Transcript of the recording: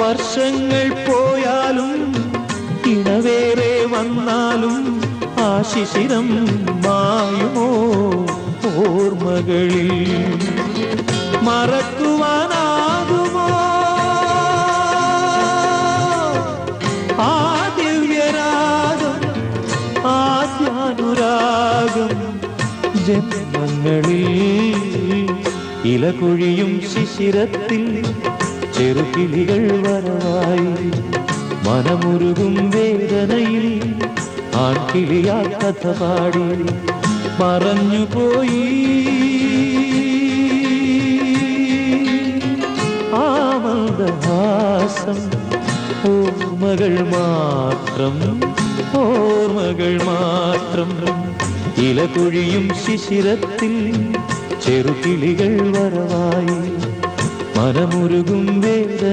വർഷങ്ങൾ പോയാലും ഇണവേറെ വന്നാലും ആ ശിശിരം മായുമോ ഓർമ്മകളിൽ? മറക്കുവാനാകുമോ ആ ദിവ്യരാഗം, ആദ്യാനുരാഗം? ജന്മങ്ങളിൽ ഇലകൊഴിയും ശിശിരത്തിൽ ചെറുകിളികൾ വരവായി, മനമുരുകും വേദനയിൽ ആൺകിളിയാ കഥ പാടി മറഞ്ഞുപോയി. ആമന്ദഹാസം ഓർമ്മകൾ മാത്രം, ഓർമ്മകൾ മാത്രം. ഇലകൊഴിയും ശിശിരത്തിൽ ചെറുകിളികൾ വരവായി, മനമുരുകും വേദന.